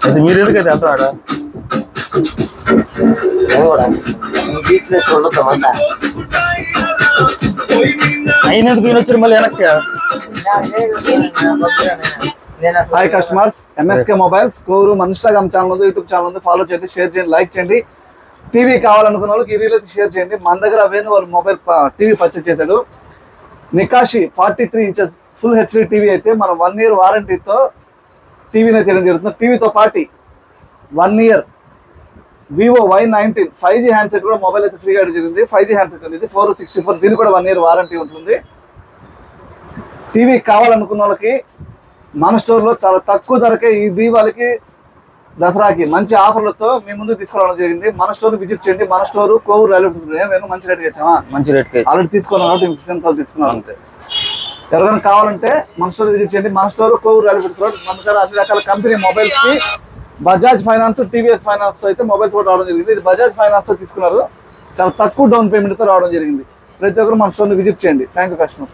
అది మీరు ఎందుకైతే వెళ్తాడా అయినందుకు ఈయన వచ్చారు మళ్ళీ వెనక్కి. హాయ్ కస్టమర్స్, ఎంఎస్కే మొబైల్స్ కోరు. మన ఇన్స్టాగ్రామ్ ఛానల్ ఉంది, యూట్యూబ్ ఛానల్ ఉంది. ఫాలో చేయండి, షేర్ చేయండి, లైక్ చేయండి. టీవీ కావాలనుకున్న వాళ్ళకి ఈ రీల్ అయితే షేర్ చేయండి. మన దగ్గర వేణు వాళ్ళు మొబైల్ టీవీ పర్చేజ్ చేశాడు. నికాషి 43 inches ఫుల్ హెచ్డీ టీవీ అయితే మనం 1 year వారంటీతో టీవీని అయితే తీయడం జరుగుతుంది. టీవీతో పాటు 1 year Vivo Y19 5G handset కూడా మొబైల్ అయితే ఫ్రీగా ఇవ్వడం జరిగింది. 5G హ్యాండ్సెట్ అనేది 464, దీనికి కూడా 1 year వారంటీ ఉంటుంది. టీవీ కావాలనుకున్న వాళ్ళకి మన స్టోర్లో చాలా తక్కువ ధరకే ఈ దీపావళికి దసరాకి మంచి ఆఫర్లతో మీ ముందు తీసుకురావడం జరిగింది. మన స్టోర్ విజిట్ చేయండి. మన స్టోర్ కోవూరు రైల్వే మంచి రేట్కి ఇచ్చామా? మంచి రేట్కి ఆల్రెడీ తీసుకున్నాం కాబట్టి 15 తీసుకున్నాం అంతే. ఎవరైనా కావాలంటే మన స్టోర్ విజిట్ చేయండి. మన స్టోర్ కోవూరు రైల్వే రోడ్. మన దగ్గర అన్ని రకాల కంపెనీ మొబైల్స్ కి బజాజ్ ఫైనాన్స్, టీవీఎస్ ఫైనాన్స్ అయితే మొబైల్స్ కూడా రావడం జరిగింది. ఇది బజాజ్ ఫైనాన్స్ తో తీసుకున్నారు. చాలా తక్కువ డౌన్ పేమెంట్ తో రావడం జరిగింది. ప్రతి ఒక్కరు మన స్టోర్ విజిట్ చేయండి. Thank you customer.